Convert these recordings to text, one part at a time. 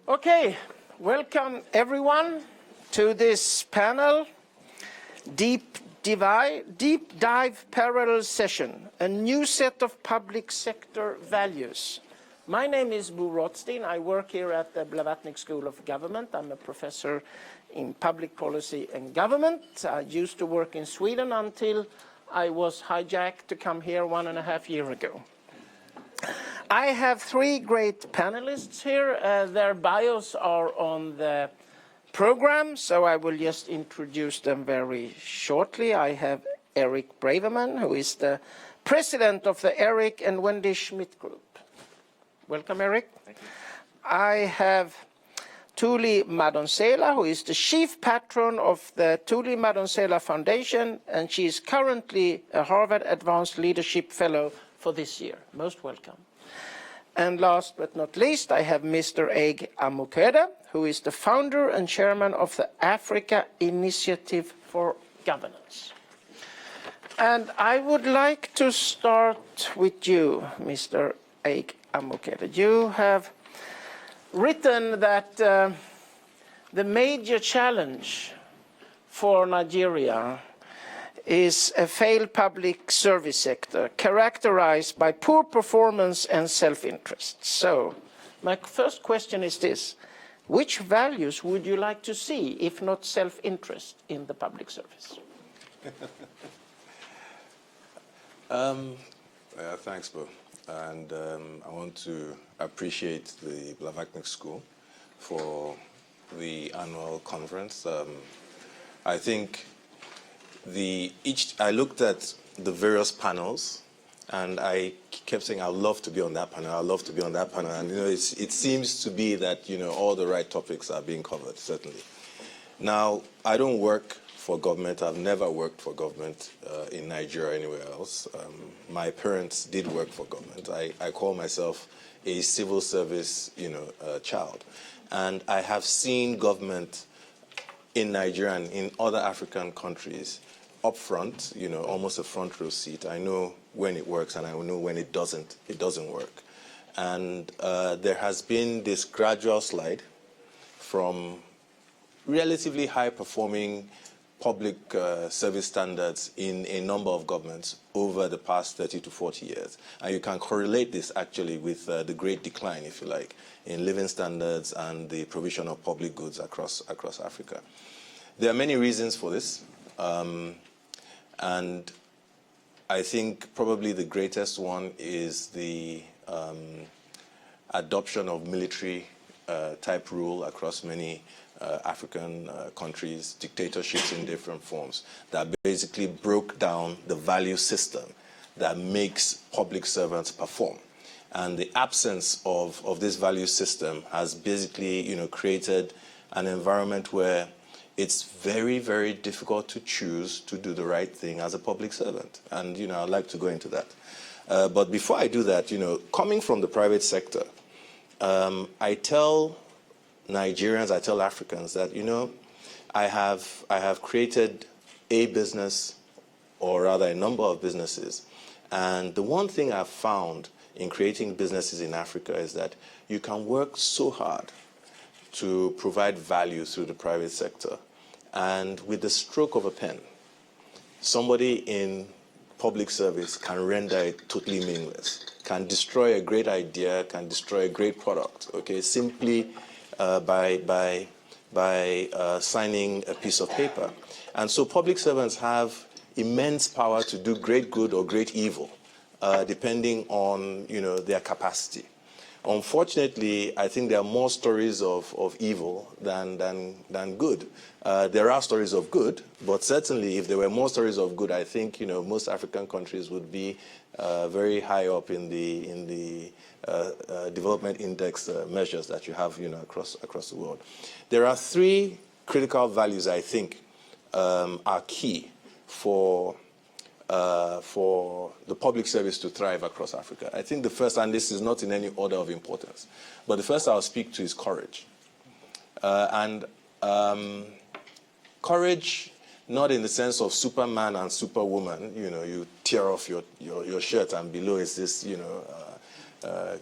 Okay, welcome everyone to this panel, Deep Dive Parallel Session, a new set of public sector values. My name is Rothstein. I work here at the Blavatnik School of Government. I'm a professor in public policy and government. I used to work in Sweden until I was hijacked to come here 1.5 years ago. I have three great panelists here. Their bios are on the program, so I will just introduce them very shortly. I have Eric Braverman, who is the president of the Eric and Wendy Schmidt group. Welcome, Eric. Thank you. I have Thuli Madonsela, who is the chief patron of the Thuli Madonsela Foundation, and she is currently a Harvard Advanced Leadership Fellow for this year. Most welcome. And last but not least, I have Mr. Aig-Imoukhuede, who is the founder and chairman of the Africa Initiative for Governance. And I would like to start with you, Mr. Aig-Imoukhuede. You have written that the major challenge for Nigeria is a failed public service sector characterized by poor performance and self-interest. So my first question is this: which values would you like to see, if not self-interest, in the public service? Thanks, Bo. And I want to appreciate the Blavatnik School for the annual conference. I think I looked at the various panels, and I kept saying, I'd love to be on that panel, I'd love to be on that panel. And, it seems to be that, all the right topics are being covered, certainly. Now, I don't work for government. I've never worked for government in Nigeria or anywhere else. My parents did work for government. I call myself a civil service, child. And I have seen government in Nigeria and in other African countries up front, almost a front row seat. I know when it works and I know when it doesn't work. And there has been this gradual slide from relatively high-performing public service standards in a number of governments over the past 30 to 40 years. And you can correlate this actually with the great decline, if you like, in living standards and the provision of public goods across Africa. There are many reasons for this. And I think probably the greatest one is the adoption of military type rule across many African countries, dictatorships in different forms, that basically broke down the value system that makes public servants perform. And the absence of this value system has basically, created an environment where it's very, very difficult to choose to do the right thing as a public servant. And, I'd like to go into that. But before I do that, coming from the private sector, I tell Nigerians, I tell Africans that, I have created a business, or rather a number of businesses. And the one thing I've found in creating businesses in Africa is that you can work so hard to provide value through the private sector. And with the stroke of a pen, somebody in public service can render it totally meaningless, can destroy a great idea, can destroy a great product, okay, simply by signing a piece of paper. And so public servants have immense power to do great good or great evil, depending on, their capacity. Unfortunately, I think there are more stories of evil than good. There are stories of good, but certainly if there were more stories of good, I think most African countries would be very high up in the development index measures that you have across the world. There are three critical values I think are key for the public service to thrive across Africa. I think the first, and this is not in any order of importance, but the first I'll speak to is courage. Courage, not in the sense of Superman and Superwoman, you tear off your shirt and below is this,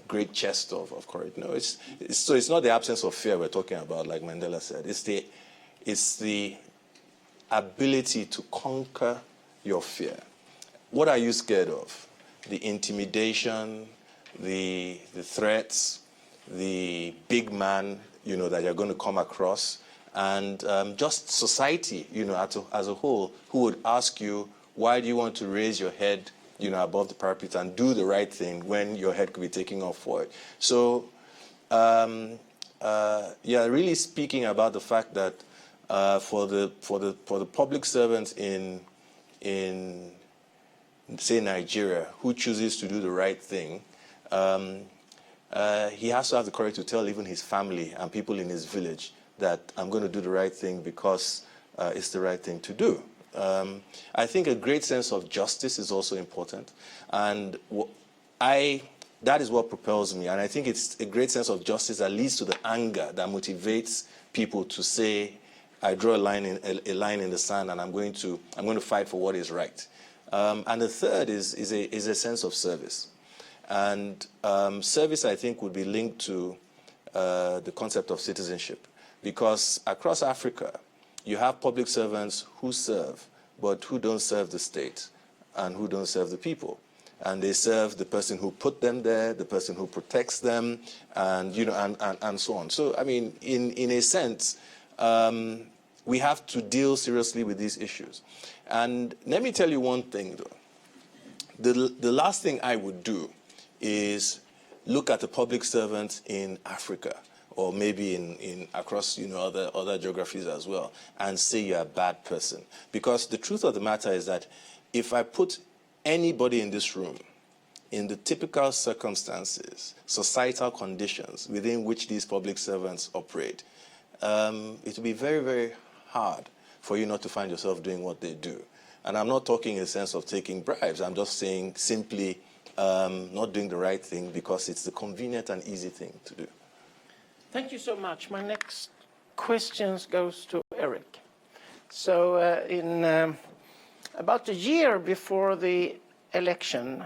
great chest of courage. No, so it's not the absence of fear we're talking about, like Mandela said. It's the ability to conquer your fear. What are you scared of? The intimidation, the threats, the big man, that you're going to come across, and just society, as a whole, who would ask you, why do you want to raise your head, above the parapet and do the right thing when your head could be taking off for it? So, really speaking about the fact that for the public servants in say Nigeria who chooses to do the right thing, he has to have the courage to tell even his family and people in his village that I'm going to do the right thing because it's the right thing to do. I think a great sense of justice is also important, and that is what propels me. And I think it's a great sense of justice that leads to the anger that motivates people to say, I draw a line in the sand, and I'm going to fight for what is right. And the third is a sense of service. And service, I think, would be linked to the concept of citizenship. Because across Africa, you have public servants who serve, but who don't serve the state and who don't serve the people. And they serve the person who put them there, the person who protects them, and, and so on. So, I mean, in a sense, we have to deal seriously with these issues. And let me tell you one thing, though. The last thing I would do is look at the public servants in Africa, or maybe in across other geographies as well, and say you're a bad person. Because the truth of the matter is that if I put anybody in this room in the typical circumstances, societal conditions within which these public servants operate, it will be very, very hard for you not to find yourself doing what they do. And I'm not talking in the sense of taking bribes. I'm just saying simply not doing the right thing because it's the convenient and easy thing to do. Thank you so much. My next question goes to Eric. So in about a year before the election,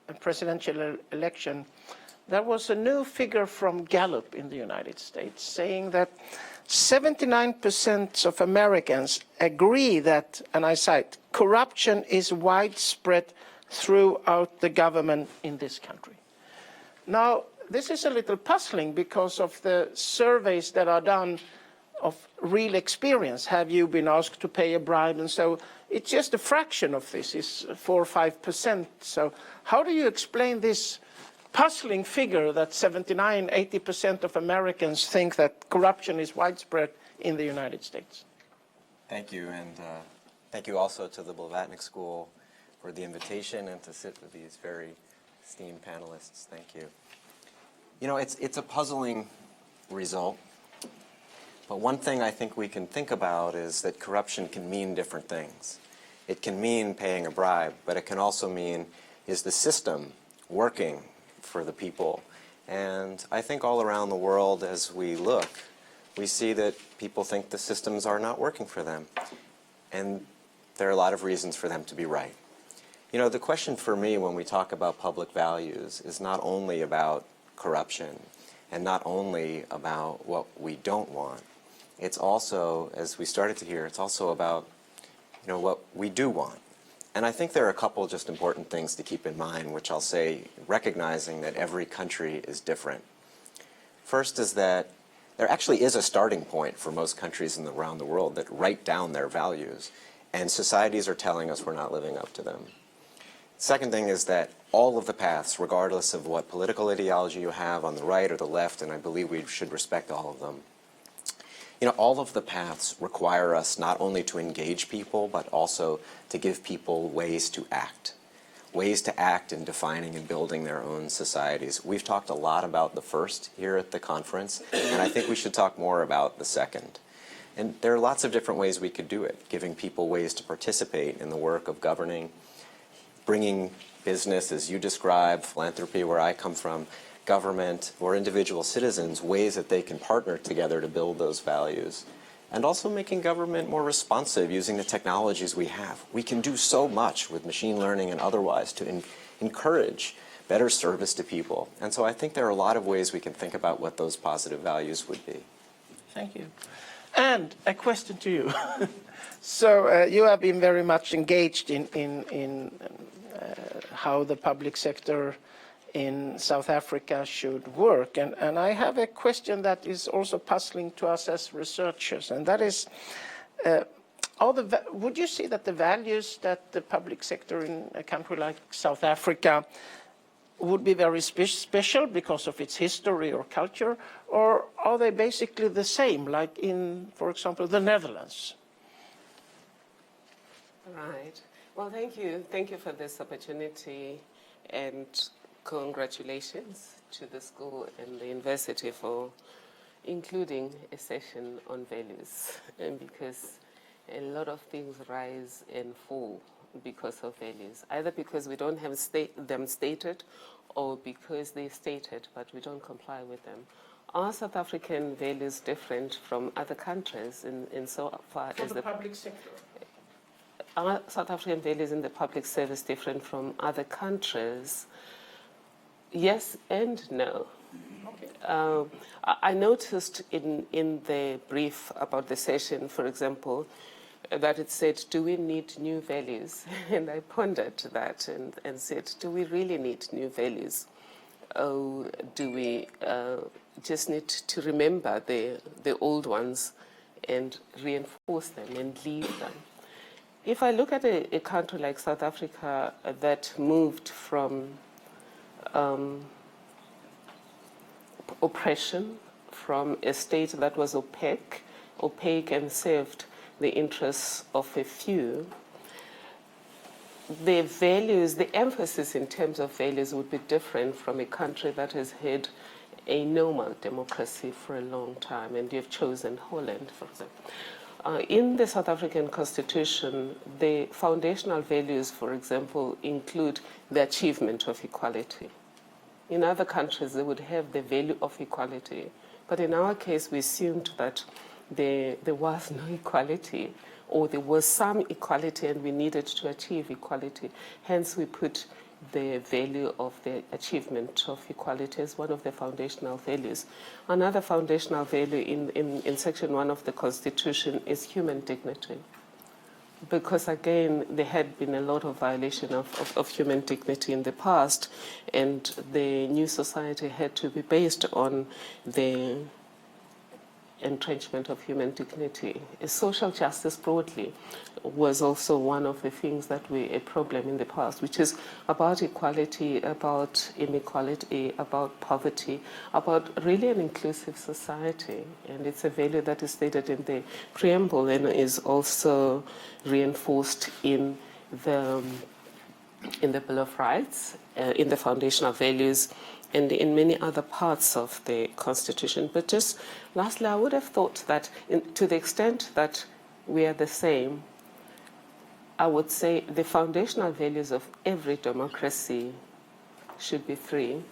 the presidential election, there was a new figure from Gallup in the United States saying that 79% of Americans agree that, and I cite, corruption is widespread throughout the government in this country. Now, this is a little puzzling because of the surveys that are done of real experience. Have you been asked to pay a bribe? And so it's just a fraction of this, is 4 or 5%. So how do you explain this puzzling figure that 79, 80% of Americans think that corruption is widespread in the United States? Thank you, and thank you also to the Blavatnik School for the invitation and to sit with these very esteemed panelists. Thank you. You know, it's a puzzling result, but one thing I think we can think about is that corruption can mean different things. It can mean paying a bribe, but it can also mean, is the system working for the people? And I think all around the world as we look, we see that people think the systems are not working for them. And there are a lot of reasons for them to be right. You know, the question for me when we talk about public values is not only about corruption and not only about what we don't want. It's also, as we started to hear, it's also about, you know, what we do want. And I think there are a couple just important things to keep in mind, which I'll say, recognizing that every country is different. First is that there actually is a starting point for most countries around the world that write down their values, and societies are telling us we're not living up to them. Second thing is that all of the paths, regardless of what political ideology you have on the right or the left, and I believe we should respect all of them, you know, all of the paths require us not only to engage people, but also to give people ways to act in defining and building their own societies. We've talked a lot about the first here at the conference, and I think we should talk more about the second. And there are lots of different ways we could do it, giving people ways to participate in the work of governing, bringing business, as you described, philanthropy, where I come from, government, or individual citizens, ways that they can partner together to build those values. And also making government more responsive using the technologies we have. We can do so much with machine learning and otherwise to encourage better service to people. And so I think there are a lot of ways we can think about what those positive values would be. Thank you. And a question to you. So you have been very much engaged in how the public sector in South Africa should work. And I have a question that is also puzzling to us as researchers, and that is, would you say that the values that the public sector in a country like South Africa would be very special because of its history or culture, or are they basically the same, like in, for example, the Netherlands? Right. Well, thank you. Thank you for this opportunity, and congratulations to the school and the university for including a session on values, and because a lot of things rise and fall because of values, either because we don't have them stated or because they're stated but we don't comply with them. Are South African values different from other countries in so far as the public sector? Are South African values in the public service different from other countries? Yes and no. Okay. I noticed in the brief about the session, for example, that it said, do we need new values? And I pondered that and said, do we really need new values? Or do we just need to remember the old ones and reinforce them and leave them? If I look at a country like South Africa that moved from oppression, from a state that was opaque and served the interests of a few, the values, the emphasis in terms of values would be different from a country that has had a normal democracy for a long time, and you've chosen Holland, for example. In the South African Constitution, the foundational values, for example, include the achievement of equality. In other countries, they would have the value of equality, but in our case, we assumed that there was no equality, or there was some equality and we needed to achieve equality. Hence, we put the value of the achievement of equality as one of the foundational values. Another foundational value in Section 1 of the Constitution is human dignity. Because again, there had been a lot of violation of human dignity in the past, and the new society had to be based on the entrenchment of human dignity. Social justice broadly was also one of the things that were a problem in the past, which is about equality, about inequality, about poverty, about really an inclusive society. And it's a value that is stated in the preamble and is also reinforced in the Bill of Rights, in the foundational values, and in many other parts of the Constitution. But just lastly, I would have thought that to the extent that we are the same, I would say the foundational values of every democracy should be three,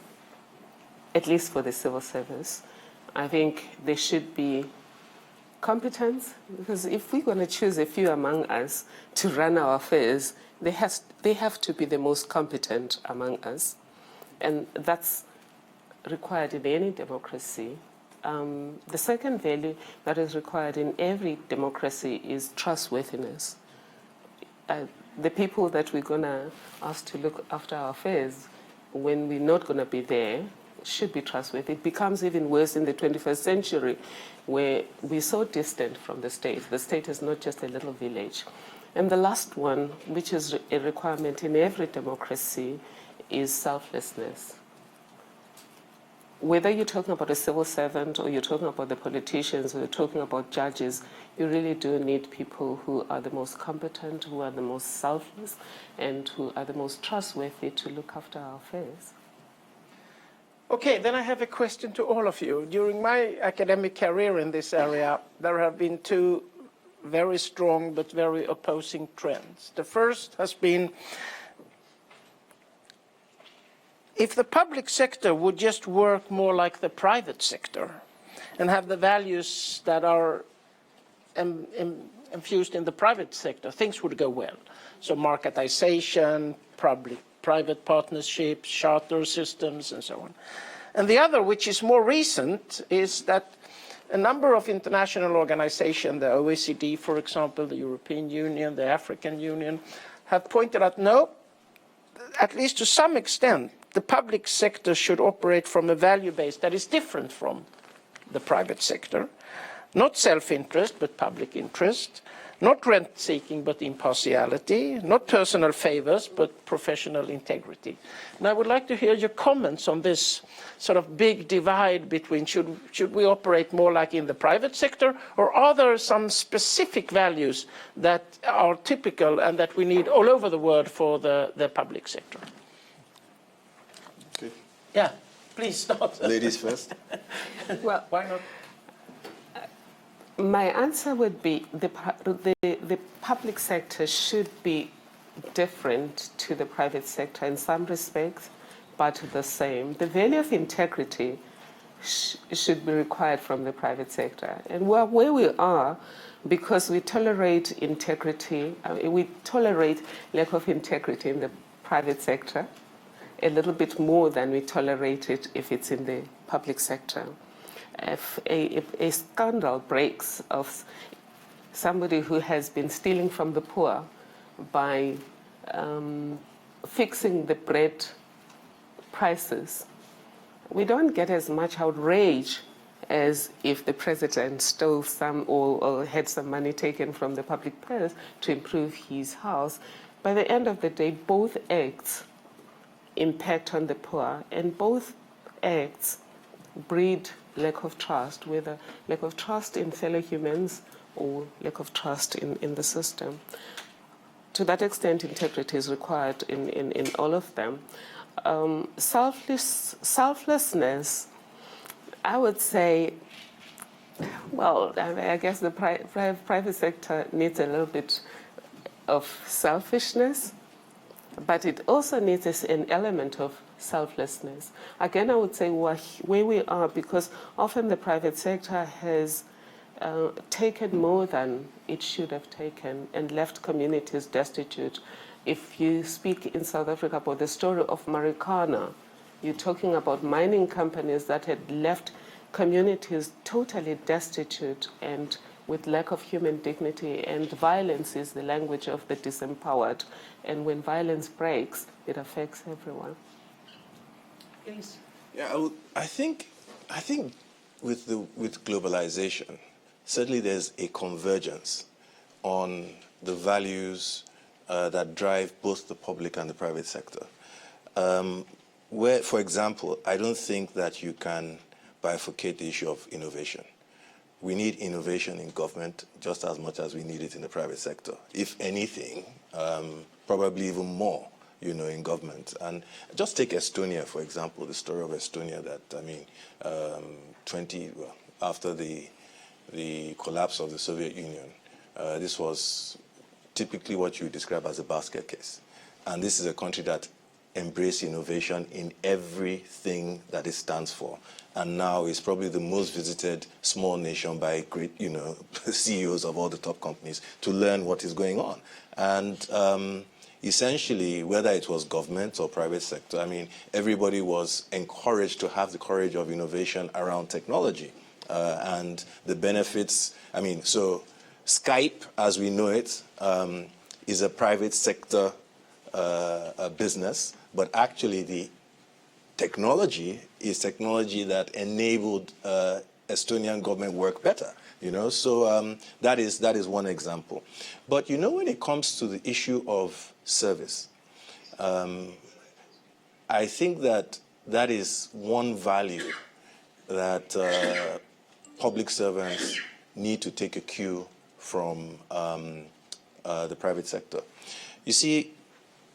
at least for the civil service. I think there should be competence, because if we're going to choose a few among us to run our affairs, they have to be the most competent among us. And that's required in any democracy. The second value that is required in every democracy is trustworthiness. The people that we're going to ask to look after our affairs when we're not going to be there should be trustworthy. It becomes even worse in the 21st century, where we're so distant from the state. The state is not just a little village. And the last one, which is a requirement in every democracy, is selflessness. Whether you're talking about a civil servant, or you're talking about the politicians, or you're talking about judges, you really do need people who are the most competent, who are the most selfless, and who are the most trustworthy to look after our affairs. Okay, then I have a question to all of you. During my academic career in this area, there have been two very strong but very opposing trends. The first has been, if the public sector would just work more like the private sector and have the values that are infused in the private sector, things would go well. So marketization, public public-private partnerships, charter systems, and so on. And the other, which is more recent, is that a number of international organizations, the OECD, for example, the European Union, the African Union, have pointed out, no, at least to some extent, the public sector should operate from a value base that is different from the private sector. Not self-interest, but public interest. Not rent-seeking, but impartiality. Not personal favors, but professional integrity. And I would like to hear your comments on this sort of big divide between should we operate more like in the private sector, or are there some specific values that are typical and that we need all over the world for the public sector? Okay. Yeah, please start. Ladies first. Well, Why not? my answer would be the public sector should be different to the private sector in some respects, but the same. The value of integrity should be required from the private sector. And where we are, because we tolerate integrity, we tolerate lack of integrity in the private sector a little bit more than we tolerate it if it's in the public sector. If a scandal breaks of somebody who has been stealing from the poor by fixing the bread prices, we don't get as much outrage as if the president stole some or had some money taken from the public purse to improve his house. By the end of the day, both acts impact on the poor, and both acts breed lack of trust, whether lack of trust in fellow humans or lack of trust in the system. To that extent, integrity is required in all of them. Selflessness, I would say, well, I guess the private sector needs a little bit of selfishness, but it also needs an element of selflessness. Again, I would say where we are, because often the private sector has taken more than it should have taken and left communities destitute. If you speak in South Africa about the story of Marikana, you're talking about mining companies that had left communities totally destitute and with lack of human dignity, and violence is the language of the disempowered. And when violence breaks, it affects everyone. Please. Yeah, I think with globalization, certainly there's a convergence on the values that drive both the public and the private sector. Where, for example, I don't think that you can bifurcate the issue of innovation. We need innovation in government just as much as we need it in the private sector. If anything, probably even more, in government. And just take Estonia, for example, the story of Estonia that, after the collapse of the Soviet Union, this was typically what you would describe as a basket case. And this is a country that embraced innovation in everything that it stands for. And now is probably the most visited small nation by great, CEOs of all the top companies to learn what is going on. And essentially, whether it was government or private sector, everybody was encouraged to have the courage of innovation around technology and the benefits. So Skype, as we know it, is a private sector business, but actually the technology is technology that enabled Estonian government work better. So that is one example. But when it comes to the issue of service, I think that is one value that public servants need to take a cue from the private sector. You see,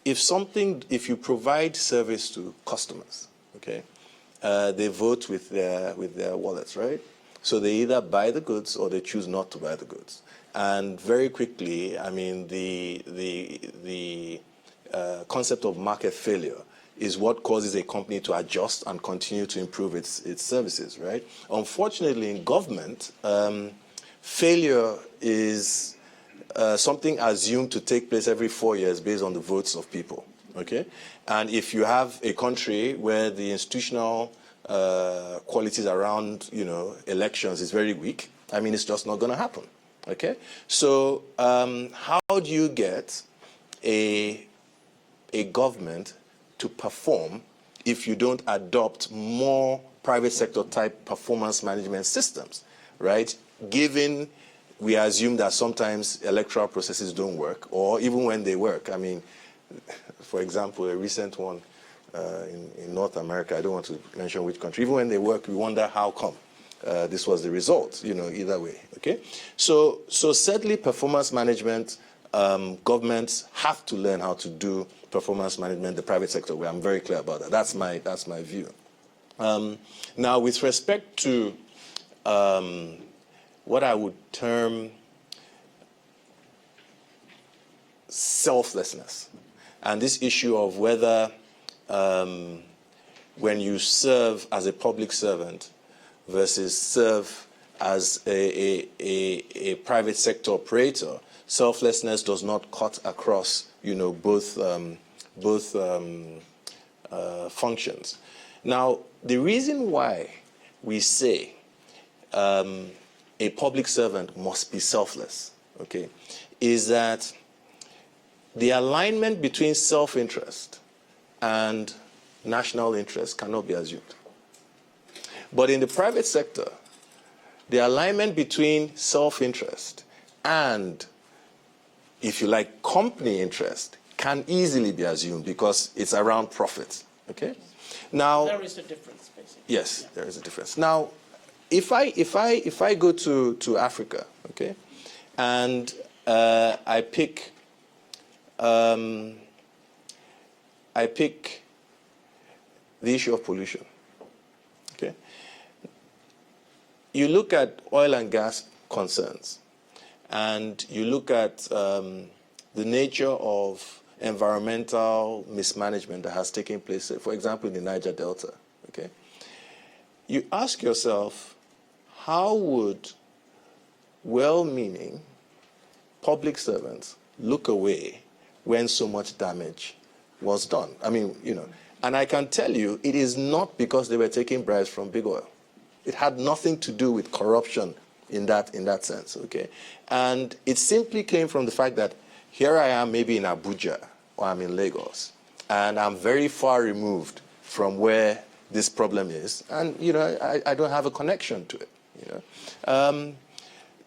if you provide service to customers, okay, they vote with their wallets, right? So they either buy the goods or they choose not to buy the goods. And very quickly, the concept of market failure is what causes a company to adjust and continue to improve its services, right? Unfortunately, in government, failure is something assumed to take place every 4 years based on the votes of people, okay? And if you have a country where the institutional qualities around, elections is very weak, I mean, it's just not going to happen, okay? So how do you get a government to perform if you don't adopt more private sector type performance management systems, right? Given we assume that sometimes electoral processes don't work, or even when they work. I mean, for example, a recent one in North America, I don't want to mention which country, even when they work, we wonder how come this was the result, either way, okay? So certainly performance management, governments have to learn how to do performance management, the private sector, where I'm very clear about that. That's my view. Now, with respect to what I would term selflessness, and this issue of whether when you serve as a public servant versus serve as a private sector operator, selflessness does not cut across, both functions. Now, the reason why we say a public servant must be selfless, okay, is that the alignment between self-interest and national interest cannot be assumed. But in the private sector, the alignment between self-interest and, if you like, company interest can easily be assumed because it's around profit, okay? Now, there is a difference, basically. Yes, yeah. There is a difference. Now, if I go to Africa, okay, and I pick the issue of pollution, okay, you look at oil and gas concerns, and you look at the nature of environmental mismanagement that has taken place, for example, in the Niger Delta, okay, you ask yourself, how would well-meaning public servants look away when so much damage was done? I mean, and I can tell you, it is not because they were taking bribes from big oil. It had nothing to do with corruption in that sense, okay? And it simply came from the fact that here I am maybe in Abuja or I'm in Lagos, and I'm very far removed from where this problem is, and I don't have a connection to it.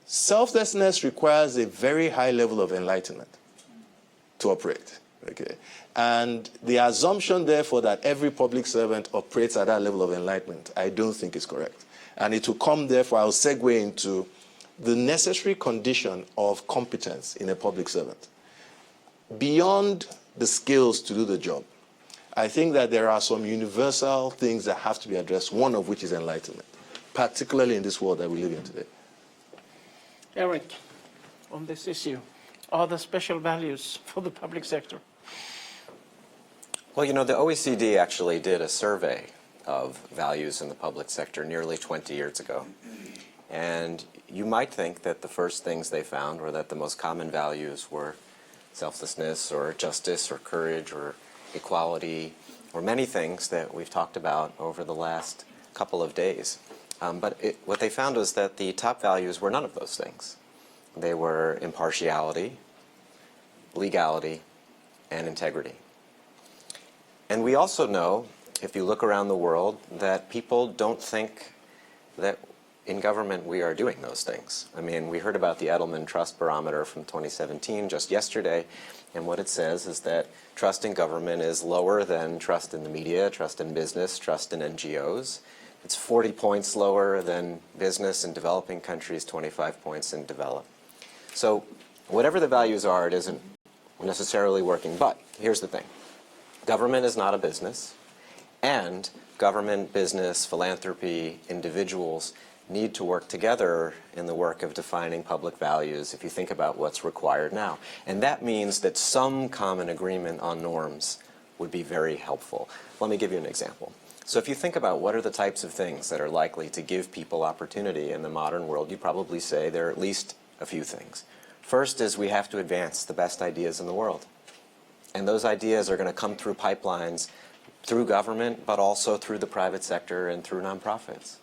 Selflessness requires a very high level of enlightenment to operate, okay? And the assumption, therefore, that every public servant operates at that level of enlightenment, I don't think is correct. And it will come, therefore, I'll segue into the necessary condition of competence in a public servant. Beyond the skills to do the job, I think that there are some universal things that have to be addressed, one of which is enlightenment, particularly in this world that we live in today. Eric, on this issue, are there special values for the public sector? Well, the OECD actually did a survey of values in the public sector nearly 20 years ago. And you might think that the first things they found were that the most common values were selflessness or justice or courage or equality, or many things that we've talked about over the last couple of days. But what they found was that the top values were none of those things. They were impartiality, legality, and integrity. And we also know, if you look around the world, that people don't think that in government we are doing those things. I mean, we heard about the Edelman Trust Barometer from 2017 just yesterday, and what it says is that trust in government is lower than trust in the media, trust in business, trust in NGOs. It's 40 points lower than business in developing countries, 25 points in developed. So whatever the values are, it isn't necessarily working. But here's the thing. Government is not a business, and government, business, philanthropy, individuals need to work together in the work of defining public values if you think about what's required now. And that means that some common agreement on norms would be very helpful. Let me give you an example. So if you think about what are the types of things that are likely to give people opportunity in the modern world, you'd probably say there are at least a few things. First is we have to advance the best ideas in the world. And those ideas are going to come through pipelines, through government, but also through the private sector and through nonprofits.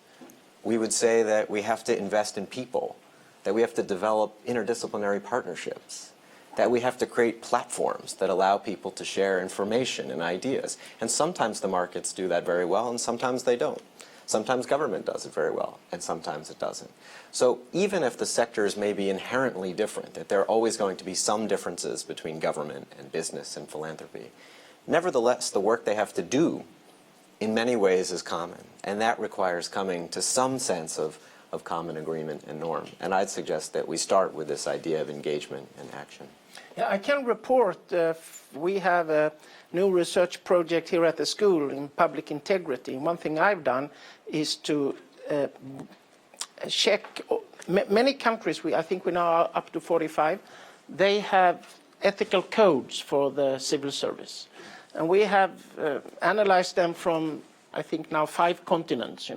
We would say that we have to invest in people, that we have to develop interdisciplinary partnerships, that we have to create platforms that allow people to share information and ideas. And sometimes the markets do that very well, and sometimes they don't. Sometimes government does it very well, and sometimes it doesn't. So even if the sectors may be inherently different, that there are always going to be some differences between government and business and philanthropy, nevertheless, the work they have to do in many ways is common, and that requires coming to some sense of common agreement and norm. And I'd suggest that we start with this idea of engagement and action. Yeah, I can report we have a new research project here at the school in public integrity. One thing I've done is to check many countries. I think we now are up to 45. They have ethical codes for the civil service, and we have analyzed them from, I think now, 5 continents.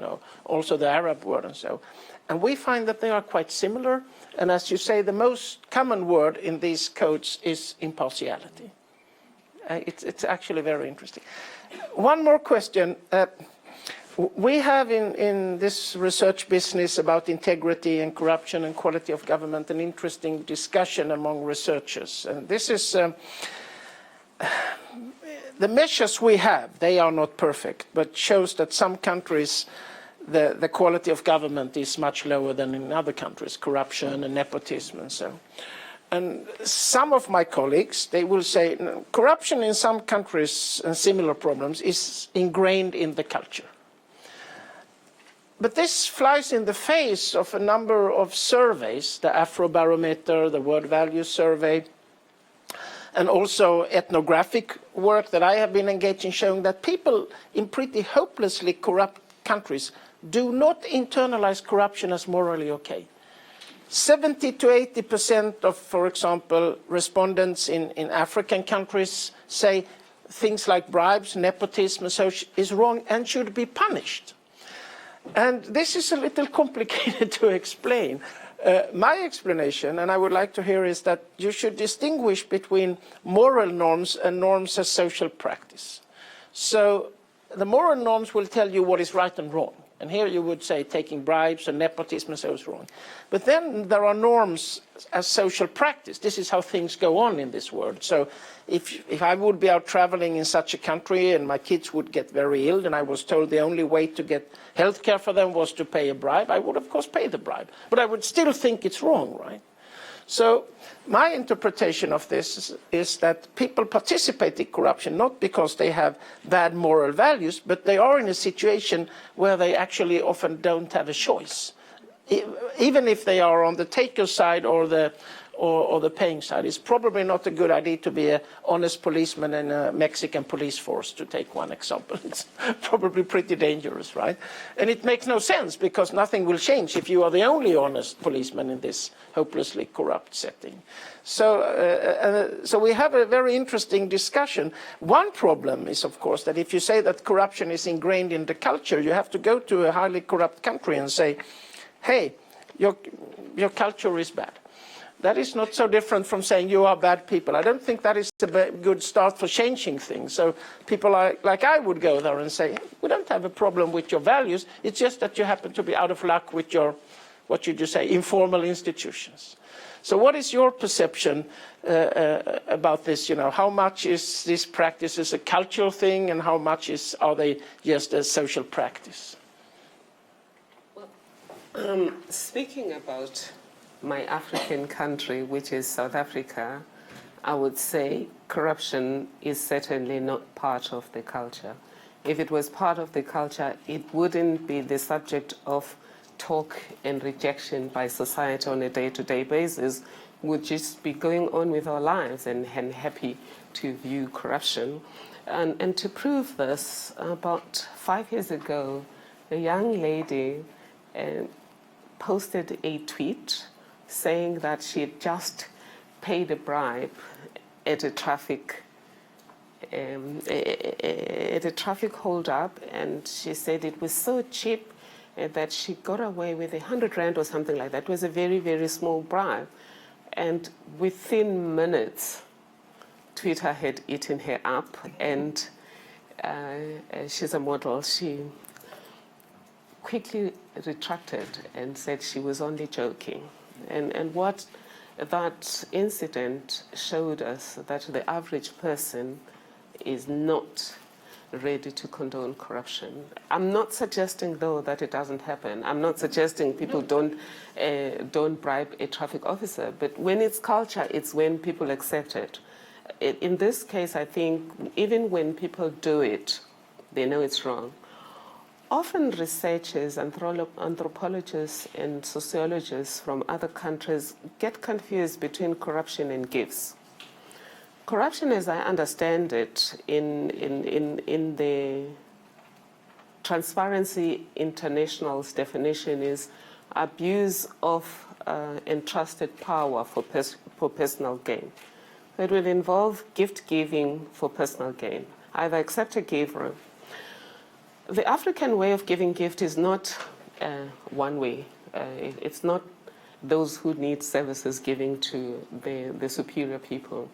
Also the Arab world and so. And we find that they are quite similar. And as you say, the most common word in these codes is impartiality. It's actually very interesting. One more question. We have in this research business about integrity and corruption and quality of government an interesting discussion among researchers. And this is the measures we have, they are not perfect, but shows that some countries the quality of government is much lower than in other countries, corruption and nepotism and so. And some of my colleagues, they will say corruption in some countries and similar problems is ingrained in the culture. But this flies in the face of a number of surveys, the Afrobarometer, the World Values Survey, and also ethnographic work that I have been engaged in, showing that people in pretty hopelessly corrupt countries do not internalize corruption as morally okay. 70 to 80% of, for example, respondents in African countries say things like bribes, nepotism, and so is wrong and should be punished. And this is a little complicated to explain. My explanation, and I would like to hear, is that you should distinguish between moral norms and norms as social practice. So the moral norms will tell you what is right and wrong. And here you would say taking bribes and nepotism and so is wrong. But then there are norms as social practice. This is how things go on in this world. So if I would be out traveling in such a country and my kids would get very ill and I was told the only way to get health care for them was to pay a bribe, I would of course pay the bribe. But I would still think it's wrong, right? So my interpretation of this is that people participate in corruption not because they have bad moral values, but they are in a situation where they actually often don't have a choice. Even if they are on the taker side or the paying side, it's probably not a good idea to be an honest policeman in a Mexican police force, to take one example. It's probably pretty dangerous, right? And it makes no sense because nothing will change if you are the only honest policeman in this hopelessly corrupt setting. So we have a very interesting discussion. One problem is, of course, that if you say that corruption is ingrained in the culture, you have to go to a highly corrupt country and say, hey, your culture is bad. That is not so different from saying you are bad people. I don't think that is a good start for changing things. So people like I would go there and say, we don't have a problem with your values. It's just that you happen to be out of luck with your, what should you say, informal institutions. So what is your perception about this? How much is this practice as a cultural thing and how much are they just a social practice? Well, speaking about my African country, which is South Africa, I would say corruption is certainly not part of the culture. If it was part of the culture, it wouldn't be the subject of talk and rejection by society on a day-to-day basis. We'd just be going on with our lives and happy to view corruption. And to prove this, about 5 years ago, a young lady posted a tweet saying that she had just paid a bribe at a traffic hold-up, and she said it was so cheap that she got away with 100 rand or something like that. It was a very, very small bribe. And within minutes, Twitter had eaten her up, and she's a model. She quickly retracted and said she was only joking. And what that incident showed us that the average person is not ready to condone corruption. I'm not suggesting, though, that it doesn't happen. I'm not suggesting people don't bribe a traffic officer. But when it's culture, it's when people accept it. In this case, I think even when people do it, they know it's wrong. Often researchers, anthropologists, and sociologists from other countries get confused between corruption and gifts. Corruption, as I understand it, in the Transparency International's definition, is abuse of entrusted power for personal gain. It will involve gift giving for personal gain. Either accept a gift or the African way of giving gift is not one way. It's not those who need services giving to the superior people.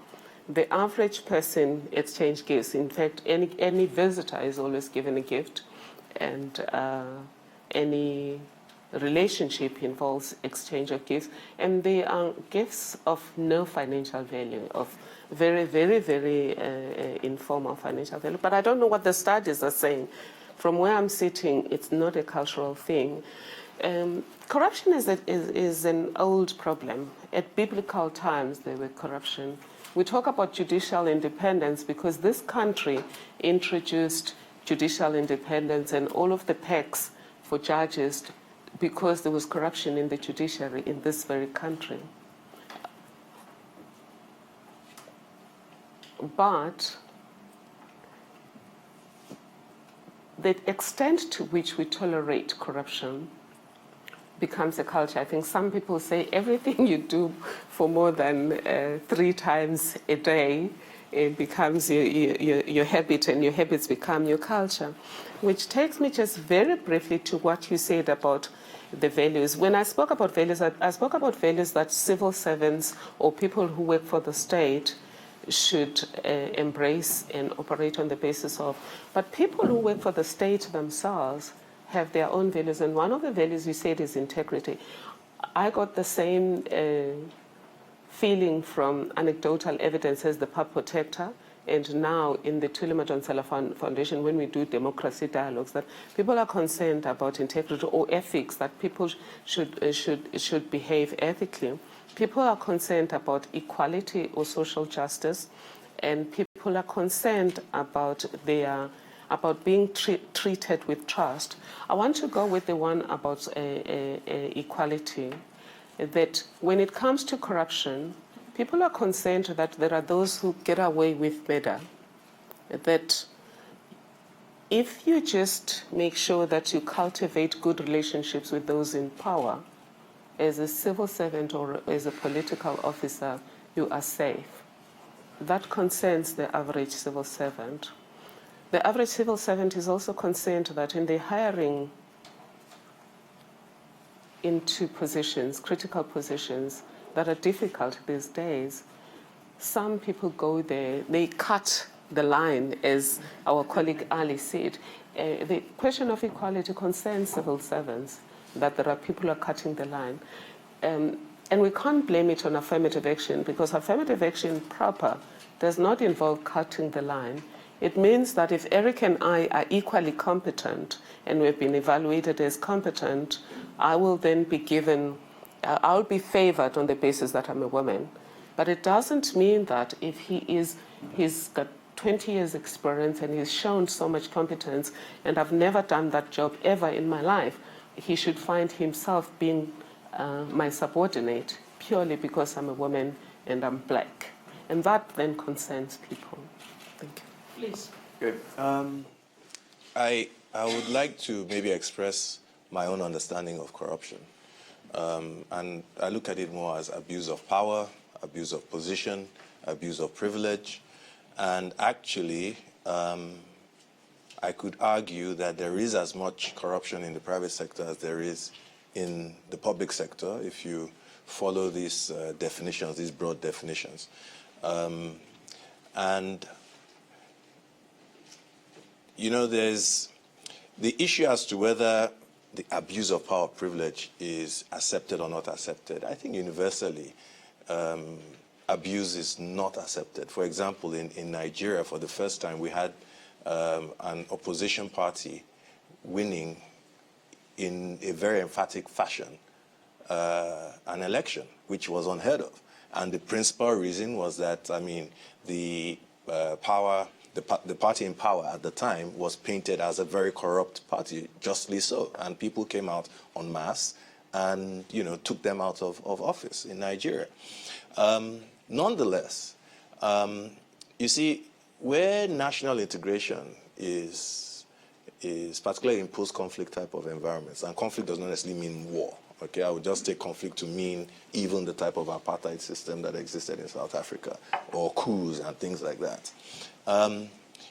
The average person exchange gifts. In fact, any visitor is always given a gift, and any relationship involves exchange of gifts, and they are gifts of no financial value, of very, very, very informal financial value. But I don't know what the studies are saying. From where I'm sitting, it's not a cultural thing. Corruption is an old problem. At biblical times, there was corruption. We talk about judicial independence because this country introduced judicial independence and all of the perks for judges because there was corruption in the judiciary in this very country. But the extent to which we tolerate corruption becomes a culture. I think some people say everything you do for more than 3 times a day, it becomes your habit, and your habits become your culture. Which takes me just very briefly to what you said about the values. When I spoke about values, I spoke about values that civil servants or people who work for the state should embrace and operate on the basis of. But people who work for the state themselves have their own values, and one of the values you said is integrity. I got the same feeling from anecdotal evidence as the pub protector, and now in the Thuli Madonsela Foundation, when we do democracy dialogues, that people are concerned about integrity or ethics, that people should behave ethically. People are concerned about equality or social justice, and people are concerned about being treated with trust. I want to go with the one about equality, that when it comes to corruption, people are concerned that there are those who get away with murder, that if you just make sure that you cultivate good relationships with those in power, as a civil servant or as a political officer, you are safe. That concerns the average civil servant. The average civil servant is also concerned that in the hiring into positions, critical positions that are difficult these days, some people go there, they cut the line, as our colleague Ali said. The question of equality concerns civil servants, that there are people who are cutting the line. And we can't blame it on affirmative action, because affirmative action proper does not involve cutting the line. It means that if Eric and I are equally competent and we've been evaluated as competent, I will then be given, I'll be favored on the basis that I'm a woman. But it doesn't mean that if he's got 20 years experience and he's shown so much competence, and I've never done that job ever in my life, he should find himself being my subordinate purely because I'm a woman and I'm black. And that then concerns people. Thank you. Please. Good. I would like to maybe express my own understanding of corruption. And I look at it more as abuse of power, abuse of position, abuse of privilege. And actually, I could argue that there is as much corruption in the private sector as there is in the public sector, if you follow these definitions, these broad definitions. And, you know, there's the issue as to whether the abuse of power or privilege is accepted or not accepted. I think universally, abuse is not accepted. For example, in Nigeria, for the first time, we had an opposition party winning in a very emphatic fashion an election, which was unheard of. And the principal reason was that, I mean, the party in power at the time was painted as a very corrupt party, justly so. And people came out en masse and, you know, took them out of office in Nigeria. Nonetheless, you see, where national integration is particularly in post-conflict type of environments, and conflict does not necessarily mean war. Okay, I would just take conflict to mean even the type of apartheid system that existed in South Africa, or coups and things like that.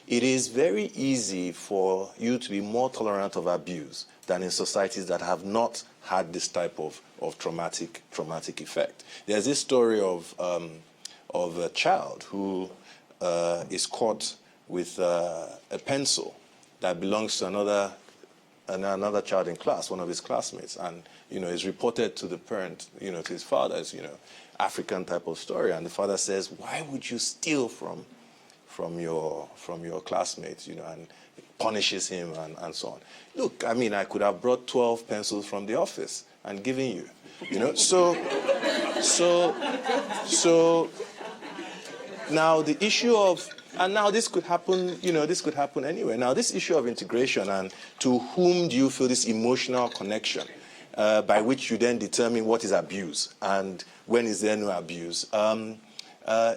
It is very easy for you to be more tolerant of abuse than in societies that have not had this type of traumatic effect. There's this story of a child who is caught with a pencil that belongs to another child in class, one of his classmates, and you know is reported to the parent, you know, to his father, as you know, African type of story, and the father says, "Why would you steal from your classmates?" You know, and punishes him and so on. Look, I mean, I could have brought 12 pencils from the office and given you, you know. So now the issue of, and now this could happen, you know, this could happen anywhere. Now this issue of integration and to whom do you feel this emotional connection by which you then determine what is abuse and when is there no abuse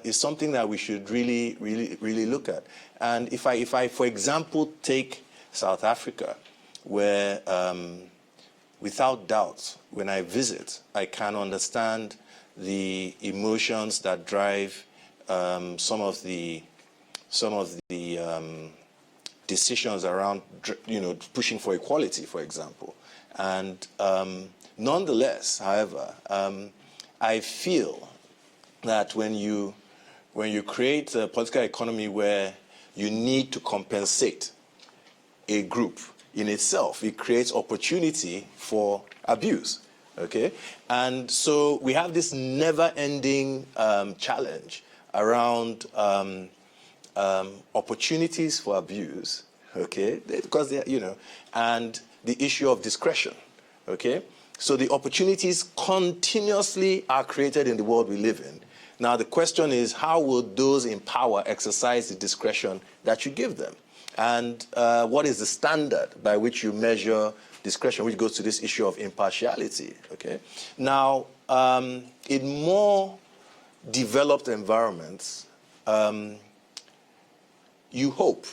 is something that we should really look at. And if I for example, take South Africa, where without doubt, when I visit, I can understand the emotions that drive some of the decisions around, you know, pushing for equality, for example. And nonetheless, however, I feel that when you create a political economy where you need to compensate a group in itself, it creates opportunity for abuse. Okay, and so we have this never-ending challenge around opportunities for abuse. Okay, because they, you know, and the issue of discretion. Okay, so the opportunities continuously are created in the world we live in. Now the question is, how will those in power exercise the discretion that you give them? And what is the standard by which you measure discretion, which goes to this issue of impartiality? Okay. Now, in more developed environments, you hope,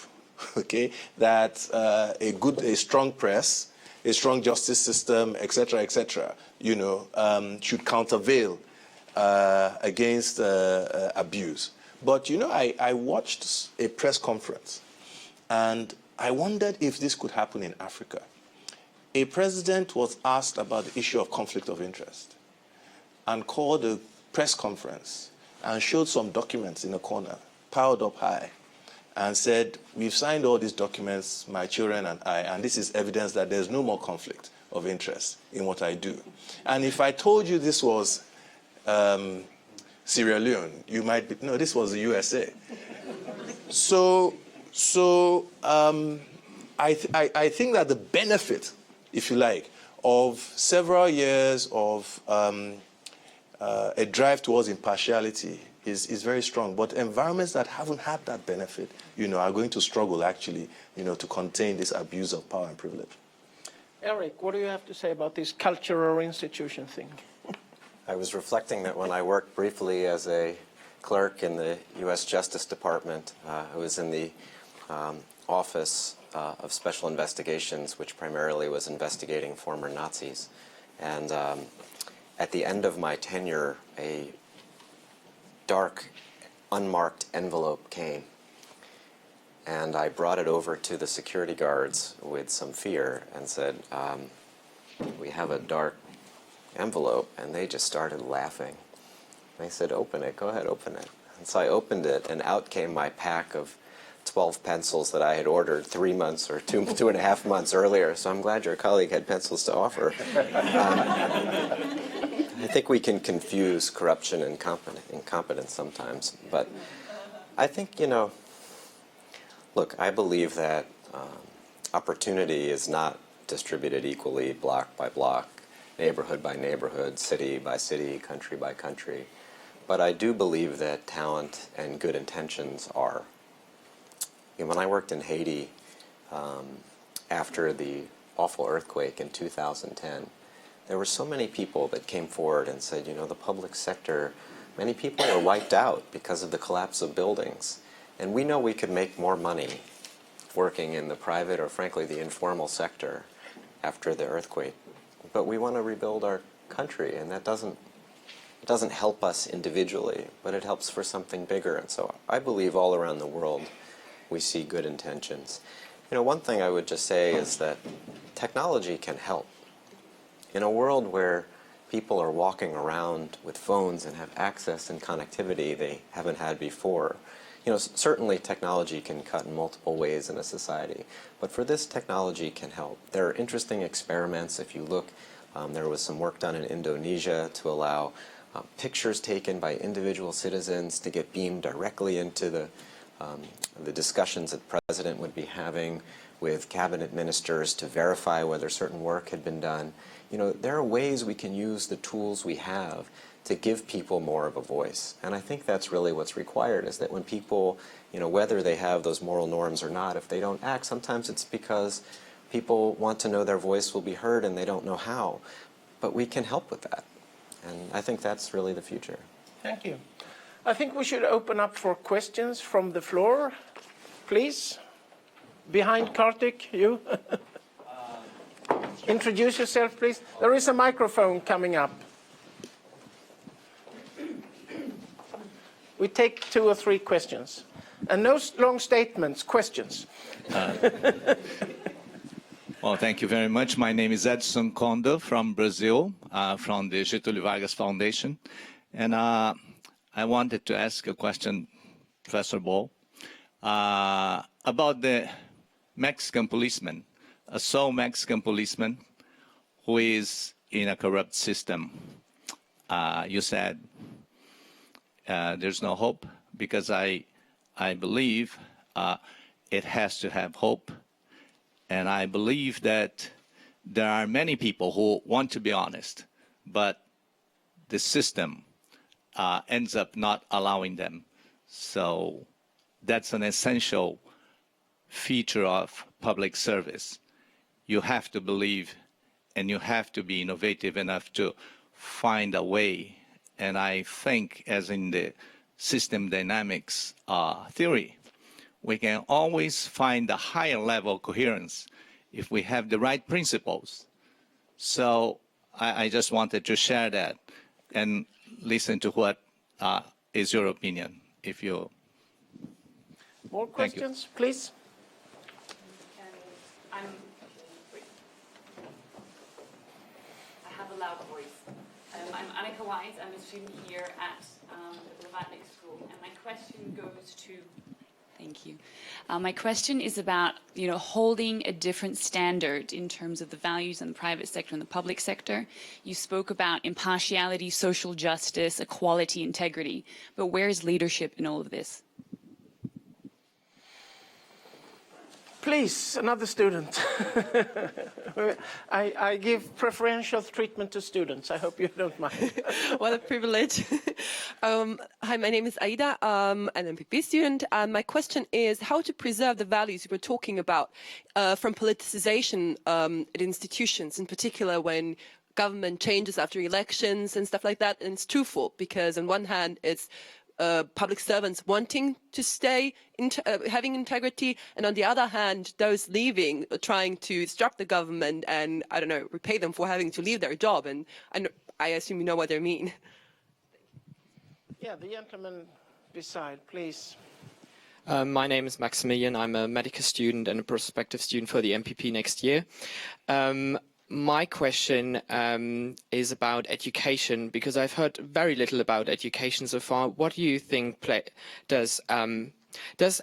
okay, that a strong press, a strong justice system, etc., you know, should countervail against abuse. But you know, I watched a press conference, and I wondered if this could happen in Africa. A president was asked about the issue of conflict of interest and called a press conference and showed some documents in a corner, piled up high, and said, "We've signed all these documents, my children and I, and this is evidence that there's no more conflict of interest in what I do." And if I told you this was Sierra Leone, you might be, no, this was the USA. So I think that the benefit, if you like, of several years of a drive towards impartiality is very strong. But environments that haven't had that benefit, you know, are going to struggle actually, you know, to contain this abuse of power and privilege. Eric, what do you have to say about this culture or institution thing? I was reflecting that when I worked briefly as a clerk in the U.S. Justice Department, I was in the Office of Special Investigations, which primarily was investigating former Nazis. And at the end of my tenure, a dark, unmarked envelope came. And I brought it over to the security guards with some fear and said, "We have a dark envelope," and they just started laughing. They said, "Open it, go ahead, open it." And so I opened it, and out came my pack of 12 pencils that I had ordered 3 months or two and a half months earlier. So I'm glad your colleague had pencils to offer. I think we can confuse corruption and incompetence sometimes. But I think, you know, look, I believe that opportunity is not distributed equally block by block, neighborhood by neighborhood, city by city, country by country. But I do believe that talent and good intentions are. You know, when I worked in Haiti after the awful earthquake in 2010, there were so many people that came forward and said, you know, the public sector, many people were wiped out because of the collapse of buildings. And we know we could make more money working in the private or, frankly, the informal sector after the earthquake. But we want to rebuild our country, and that doesn't help us individually, but it helps for something bigger. And so I believe all around the world we see good intentions. You know, one thing I would just say is that technology can help. In a world where people are walking around with phones and have access and connectivity they haven't had before, you know, certainly technology can cut in multiple ways in a society, but for this, technology can help. There are interesting experiments. If you look, there was some work done in Indonesia to allow pictures taken by individual citizens to get beamed directly into the discussions that the president would be having with cabinet ministers to verify whether certain work had been done. You know, there are ways we can use the tools we have to give people more of a voice. And I think that's really what's required, is that when people, you know, whether they have those moral norms or not, if they don't act, sometimes it's because people want to know their voice will be heard and they don't know how. But we can help with that. And I think that's really the future. Thank you. I think we should open up for questions from the floor, please. Behind Kartik, you. Introduce yourself, please. There is a microphone coming up. We take 2 or 3 questions. And no long statements, questions. Well, thank you very much. My name is Edson Kondo from Brazil, from the Getúlio Vargas Foundation. And I wanted to ask a question, Professor Ball, about the Mexican policeman, a sole Mexican policeman who is in a corrupt system. You said there's no hope, because I believe it has to have hope. And I believe that there are many people who want to be honest, but the system ends up not allowing them. So that's an essential feature of public service. You have to believe, and you have to be innovative enough to find a way. And I think, as in the system dynamics theory, we can always find a higher level of coherence if we have the right principles. So I just wanted to share that and listen to what is your opinion. If you More questions, please. I have a loud voice. I'm Aig-Imoukhuede. I'm a student here at the Blavatnik School, and my question goes to. Thank you. My question is about, you know, holding a different standard in terms of the values in the private sector and the public sector. You spoke about impartiality, social justice, equality, integrity, but where is leadership in all of this? Please, another student. I give preferential treatment to students. I hope you don't mind. What a privilege. Hi, my name is Aida. I'm an MPP student. And my question is how to preserve the values you were talking about from politicization at institutions, in particular when government changes after elections and stuff like that. And it's twofold, because on one hand, it's public servants wanting to stay, having integrity, and on the other hand, those leaving, trying to disrupt the government and, I don't know, repay them for having to leave their job. And I assume you know what I mean. Yeah, the gentleman beside, please. My name is Maximilian. I'm a medical student and a prospective student for the MPP next year. My question is about education, because I've heard very little about education so far. What do you think does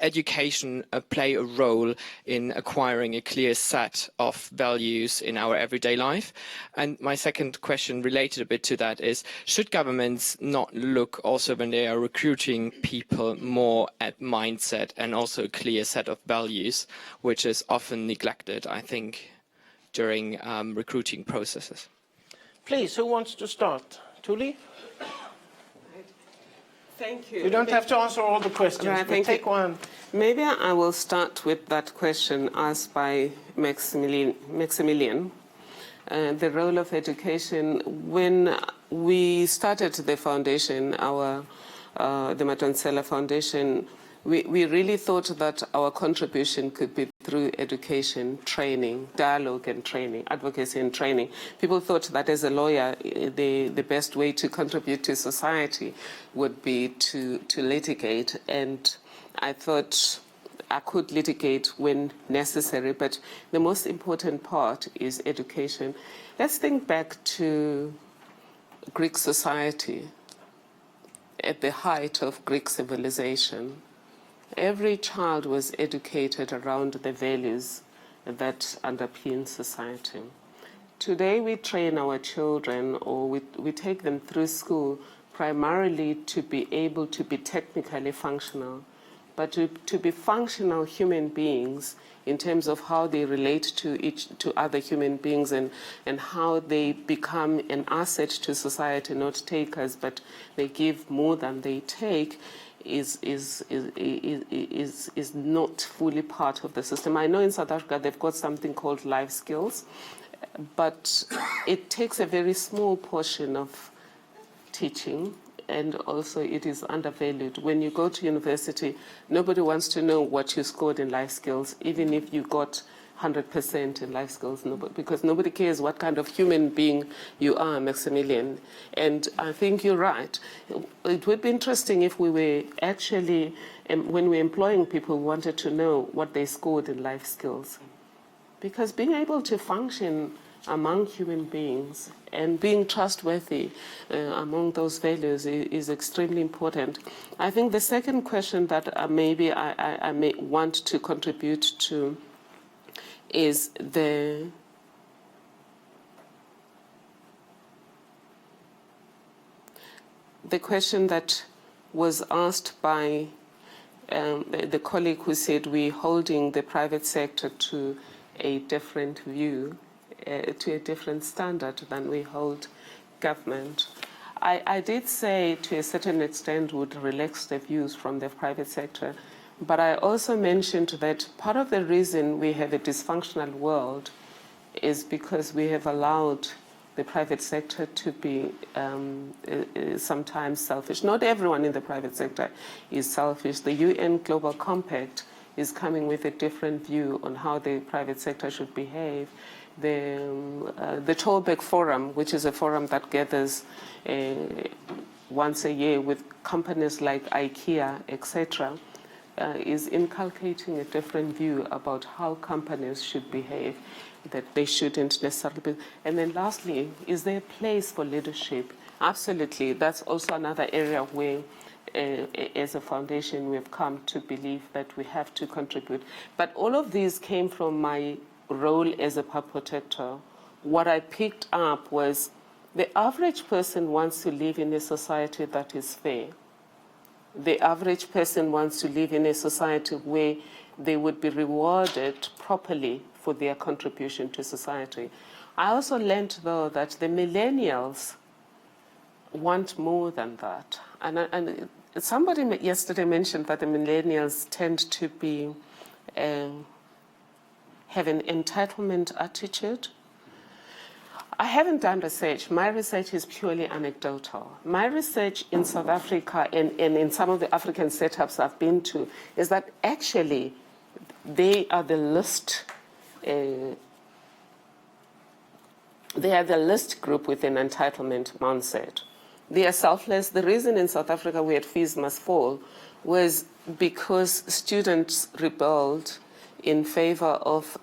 education play a role in acquiring a clear set of values in our everyday life? And my second question related a bit to that is, should governments not look also when they are recruiting people more at mindset and also a clear set of values, which is often neglected, I think, during recruiting processes? Please, who wants to start? Thuli? Thank you. You don't have to answer all the questions, Right, but take one. Maybe I will start with that question asked by Maximilian. The role of education. When we started the foundation, the Madonsela Foundation, we really thought that our contribution could be through education, training, dialogue and training, advocacy and training. People thought that as a lawyer, the best way to contribute to society would be to litigate. And I thought I could litigate when necessary, but the most important part is education. Let's think back to Greek society at the height of Greek civilization. Every child was educated around the values that underpin society. Today we train our children, or we take them through school primarily to be able to be technically functional, but to be functional human beings in terms of how they relate to other human beings and how they become an asset to society, not takers, but they give more than they take, is not fully part of the system. I know in South Africa they've got something called life skills, but it takes a very small portion of teaching, and also it is undervalued. When you go to university, nobody wants to know what you scored in life skills, even if you got 100% in life skills, because nobody cares what kind of human being you are, Maximilian. And I think you're right. It would be interesting if we were actually, when we're employing people, we wanted to know what they scored in life skills. Because being able to function among human beings and being trustworthy among those values is extremely important. I think the second question that maybe I may want to contribute to is the question that was asked by the colleague who said we're holding the private sector to a different view, to a different standard than we hold government. I did say to a certain extent would relax the views from the private sector, but I also mentioned that part of the reason we have a dysfunctional world is because we have allowed the private sector to be sometimes selfish. Not everyone in the private sector is selfish. The UN Global Compact is coming with a different view on how the private sector should behave. The Tolbeck Forum, which is a forum that gathers once a year with companies like IKEA, etc., is inculcating a different view about how companies should behave, that they shouldn't necessarily be. And then lastly, is there a place for leadership? Absolutely. That's also another area where, as a foundation, we've come to believe that we have to contribute. But all of these came from my role as a public protector. What I picked up was the average person wants to live in a society that is fair. The average person wants to live in a society where they would be rewarded properly for their contribution to society. I also learned, though, that the millennials want more than that. And somebody yesterday mentioned that the millennials tend to be have an entitlement attitude. I haven't done research. My research is purely anecdotal. My research in South Africa and in some of the African setups I've been to is that actually they are the least group with an entitlement mindset. They are selfless. The reason in South Africa we had fees must fall was because students rebelled in favor of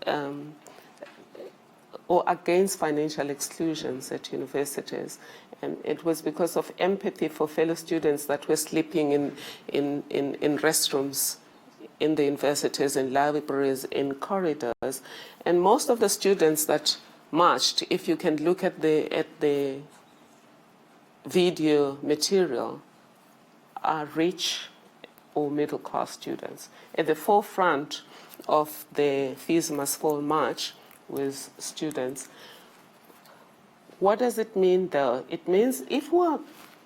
or against financial exclusions at universities. And it was because of empathy for fellow students that were sleeping in restrooms in the universities, in libraries, in corridors. And most of the students that marched, if you can look at the video material, are rich or middle-class students. At the forefront of the Fees Must Fall March was students. What does it mean, though? It means if we're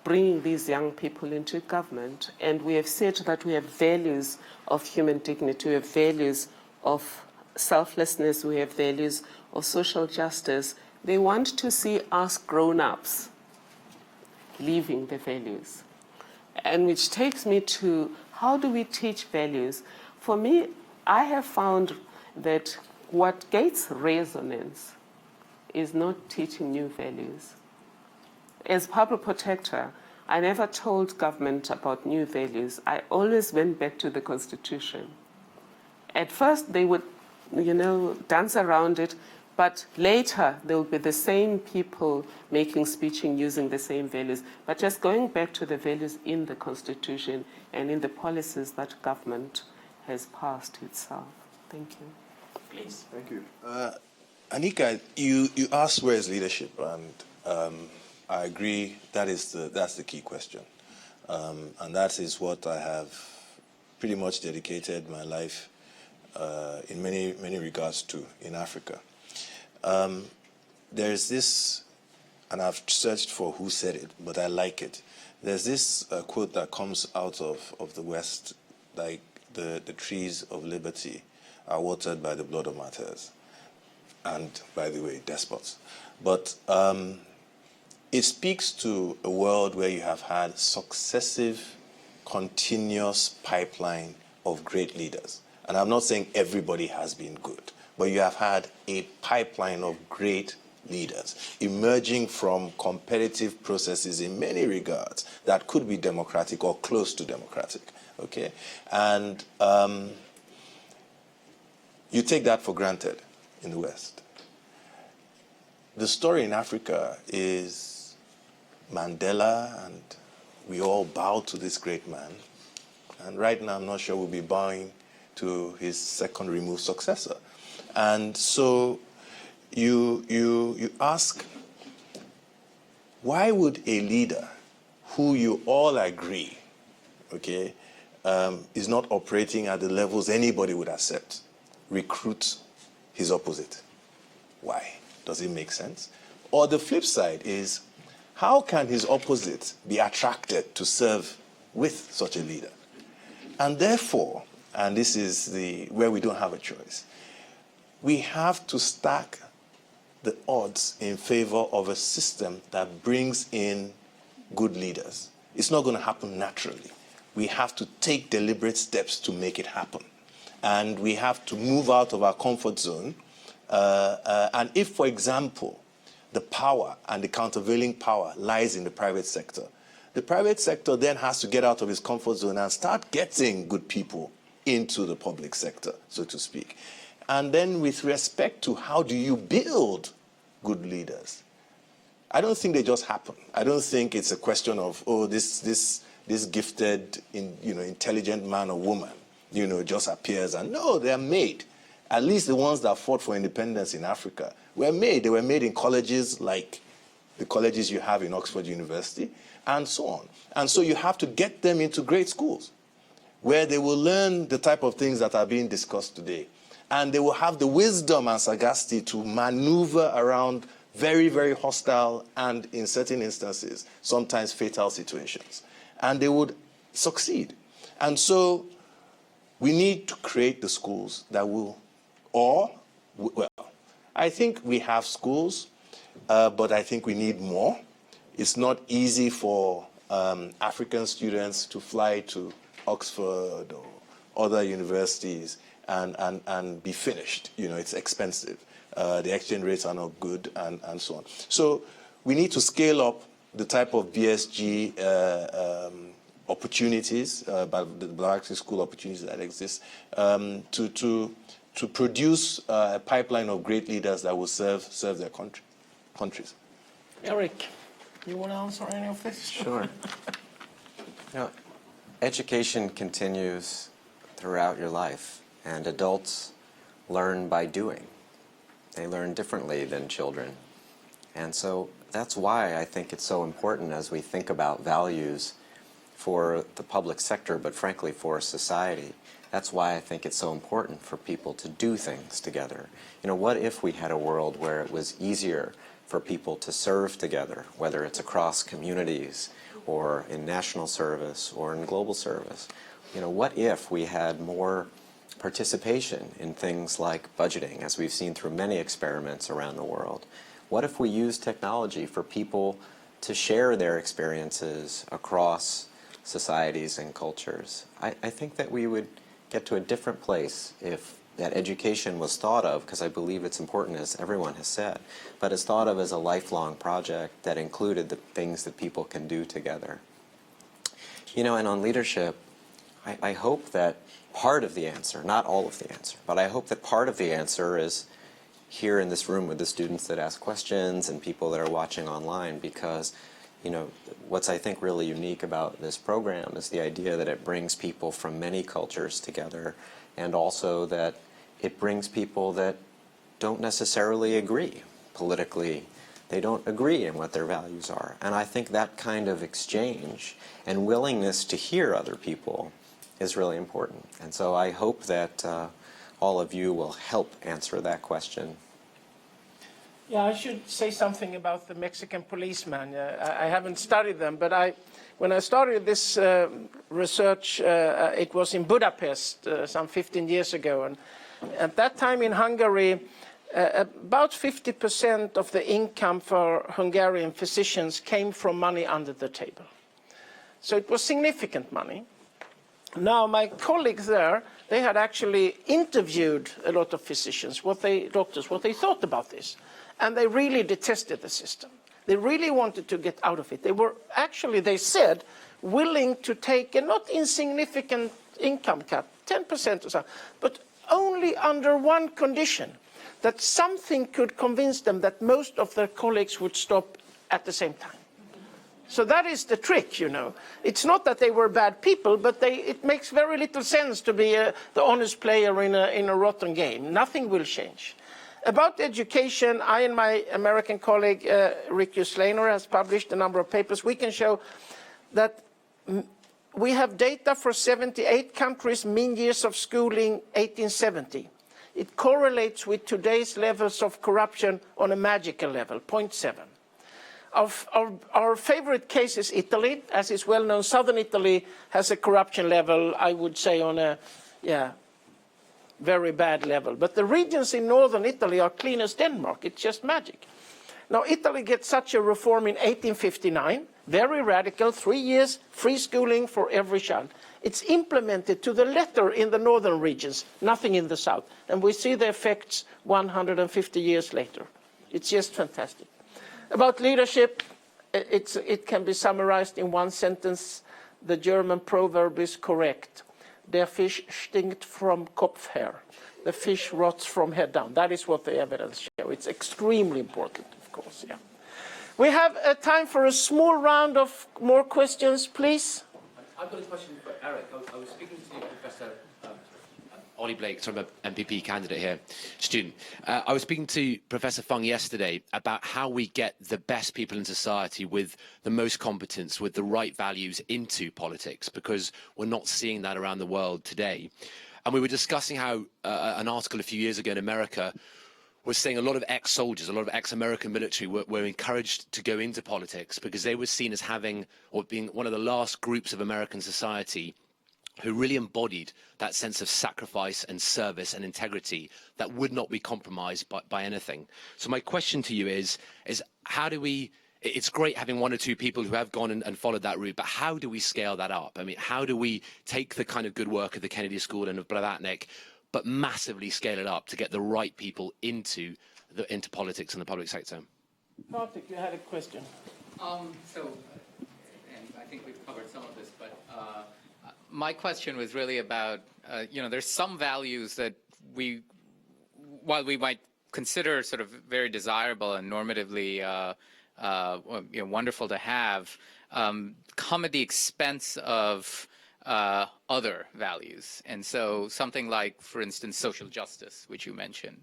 bringing these young people into government, and we have said that we have values of human dignity, we have values of selflessness, we have values of social justice, they want to see us grown-ups living the values. And which takes me to, how do we teach values? For me, I have found that what gets resonance is not teaching new values. As public protector, I never told government about new values. I always went back to the Constitution. At first, they would, dance around it, but later there will be the same people making speeching using the same values. But just going back to the values in the Constitution and in the policies that government has passed itself. Thank you. Please. Thank you. Anika, you asked where is leadership, and I agree that's the key question, and that is what I have pretty much dedicated my life in many regards to in Africa. There's this, and I've searched for who said it, but I like it. There's this quote that comes out of the West, like the trees of liberty are watered by the blood of martyrs. And, by the way, despots. But it speaks to a world where you have had successive, continuous pipeline of great leaders. And I'm not saying everybody has been good, but you have had a pipeline of great leaders emerging from competitive processes in many regards that could be democratic or close to democratic, okay? And you take that for granted in the West. The story in Africa is Mandela, and we all bow to this great man. And right now, I'm not sure we'll be bowing to his second removed successor. And so you ask, why would a leader who you all agree, okay, is not operating at the levels anybody would accept, recruit his opposite? Why? Does it make sense? Or the flip side is, how can his opposite be attracted to serve with such a leader? And therefore, and this is where we don't have a choice, we have to stack the odds in favor of a system that brings in good leaders. It's not going to happen naturally. We have to take deliberate steps to make it happen. And we have to move out of our comfort zone. And if, for example, the power and the countervailing power lies in the private sector, the private sector then has to get out of its comfort zone and start getting good people into the public sector, so to speak. And then with respect to how do you build good leaders, I don't think they just happen. I don't think it's a question of, oh, this gifted, intelligent man or woman, just appears. And no, they're made. At least the ones that fought for independence in Africa were made. They were made in colleges like the colleges you have in Oxford University, and so on. And so you have to get them into great schools where they will learn the type of things that are being discussed today. And they will have the wisdom and sagacity to maneuver around very, very hostile and, in certain instances, sometimes fatal situations. And they would succeed. And so we need to create the schools that will, I think we have schools, but I think we need more. It's not easy for African students to fly to Oxford or other universities and be finished. It's expensive. The exchange rates are not good, and so on. So we need to scale up the type of BSG opportunities, the Blavatnik School opportunities that exist, to to produce a pipeline of great leaders that will serve their countries. Eric, you want to answer any of this? Sure. You know, education continues throughout your life, and adults learn by doing. They learn differently than children. And so that's why I think it's so important as we think about values for the public sector, but frankly for society. That's why I think it's so important for people to do things together. You know, what if we had a world where it was easier for people to serve together, whether it's across communities or in national service or in global service? You know, what if we had more participation in things like budgeting, as we've seen through many experiments around the world? What if we use technology for people to share their experiences across societies and cultures? I think that we would get to a different place if that education was thought of, because I believe it's important, as everyone has said, but it's thought of as a lifelong project that included the things that people can do together. You know, and on leadership, I hope that part of the answer, not all of the answer, but I hope that part of the answer is here in this room with the students that ask questions and people that are watching online, because, you know, what's I think really unique about this program is the idea that it brings people from many cultures together, and also that it brings people that don't necessarily agree politically. They don't agree in what their values are. And I think that kind of exchange and willingness to hear other people is really important. And so I hope that all of you will help answer that question. Yeah, I should say something about the Mexican policeman. I haven't studied them, but when I started this research, it was in Budapest some 15 years ago. And at that time in Hungary, about 50% of the income for Hungarian physicians came from money under the table. So it was significant money. Now, my colleagues there, they had actually interviewed a lot of physicians, doctors, what they thought about this. And they really detested the system. They really wanted to get out of it. They were actually, they said, willing to take a not insignificant income cut, 10% or so, but only under one condition, that something could convince them that most of their colleagues would stop at the same time. So that is the trick, you know. It's not that they were bad people, but it makes very little sense to be the honest player in a rotten game. Nothing will change. About education, I and my American colleague, Rick Slaner, has published a number of papers. We can show that we have data for 78 countries, mean years of schooling 1870. It correlates with today's levels of corruption on a magical level, 0.7. Our favorite case is Italy. As is well known, southern Italy has a corruption level, I would say, on a, very bad level. But the regions in northern Italy are clean as Denmark. It's just magic. Now, Italy gets such a reform in 1859, very radical, 3 years, free schooling for every child. It's implemented to the letter in the northern regions, nothing in the south. And we see the effects 150 years later. It's just fantastic. About leadership, it can be summarized in one sentence. The German proverb is correct. Der Fisch stinkt from Kopfher. The fish rots from head down. That is what the evidence shows. It's extremely important, of course. Yeah. We have time for a small round of more questions, please. I've got a question for Eric. I was speaking to Professor Ollie Blake, so I'm an MPP candidate here, student. I was speaking to Professor Fung yesterday about how we get the best people in society with the most competence, with the right values into politics, because we're not seeing that around the world today. And we were discussing how an article a few years ago in America was saying a lot of ex-soldiers, a lot of ex-American military were encouraged to go into politics because they were seen as having, or being one of the last groups of American society who really embodied that sense of sacrifice and service and integrity that would not be compromised by anything. So my question to you is how do we, it's great having one or two people who have gone and followed that route, but how do we scale that up? I mean, how do we take the kind of good work of the Kennedy School and of Blavatnik, but massively scale it up to get the right people into politics and the public sector? Kartik, you had a question. And I think we've covered some of this, but my question was really about, there's some values that we while we might consider sort of very desirable and normatively wonderful to have, come at the expense of other values. And so something like, for instance, social justice, which you mentioned,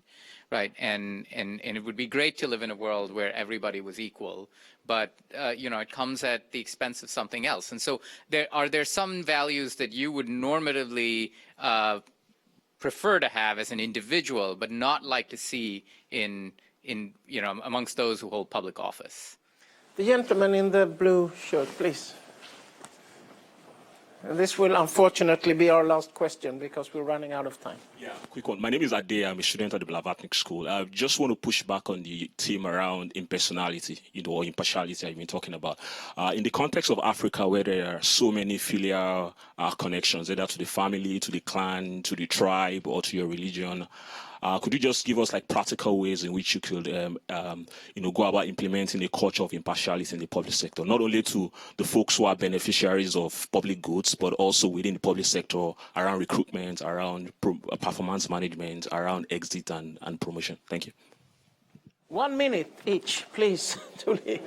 right? And it would be great to live in a world where everybody was equal, but it comes at the expense of something else. And so are there some values that you would normatively prefer to have as an individual, but not like to see in amongst those who hold public office? The gentleman in the blue shirt, please. And this will unfortunately be our last question because we're running out of time. Yeah, quick one. My name is Ade. I'm a student at the Blavatnik School. I just want to push back on the theme around impersonality, or impartiality I've been talking about. In the context of Africa, where there are so many filial connections, either to the family, to the clan, to the tribe, or to your religion, could you just give us like practical ways in which you could, go about implementing a culture of impartiality in the public sector, not only to the folks who are beneficiaries of public goods, but also within the public sector around recruitment, around performance management, around exit and promotion? Thank you. 1 minute each, please, Thuli.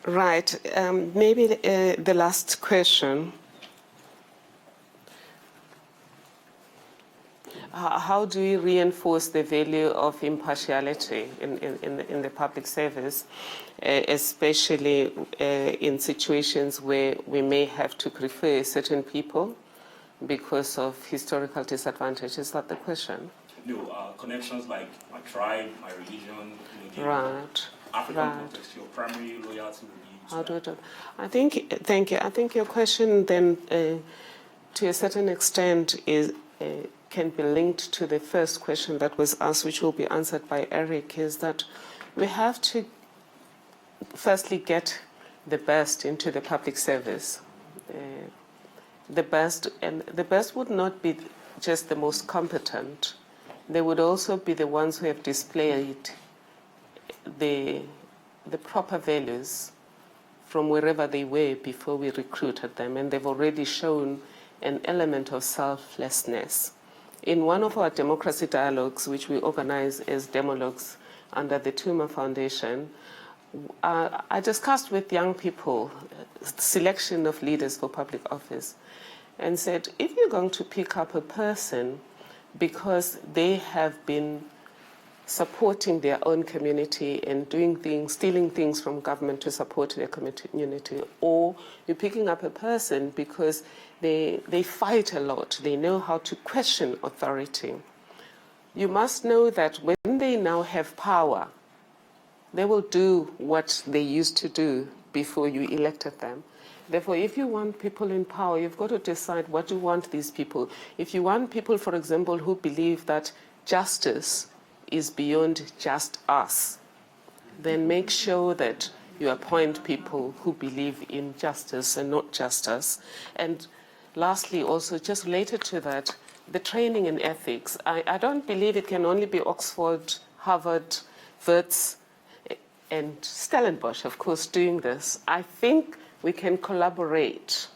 Right. Maybe the last question. How do we reinforce the value of impartiality in the public service, especially in situations where we may have to prefer certain people because of historical disadvantage? Is that the question? No, connections like my tribe, my religion, right. African context, your primary loyalty will be. Thank you. I think your question then, to a certain extent, can be linked to the first question that was asked, which will be answered by Eric, is that we have to firstly get the best into the public service. The best would not be just the most competent. They would also be the ones who have displayed the proper values from wherever they were before we recruited them, and they've already shown an element of selflessness. In one of our democracy dialogues, which we organize as Demologues under the Tuma Foundation, I discussed with young people selection of leaders for public office and said, if you're going to pick up a person because they have been supporting their own community and doing things, stealing things from government to support their community, or you're picking up a person because they fight a lot, they know how to question authority, you must know that when they now have power, they will do what they used to do before you elected them. Therefore, if you want people in power, you've got to decide what you want these people. If you want people, for example, who believe that justice is beyond just us, then make sure that you appoint people who believe in justice and not just us. And lastly, also, just related to that, the training in ethics. I don't believe it can only be Oxford, Harvard, Wits, and Stellenbosch, of course, doing this. I think we can collaborate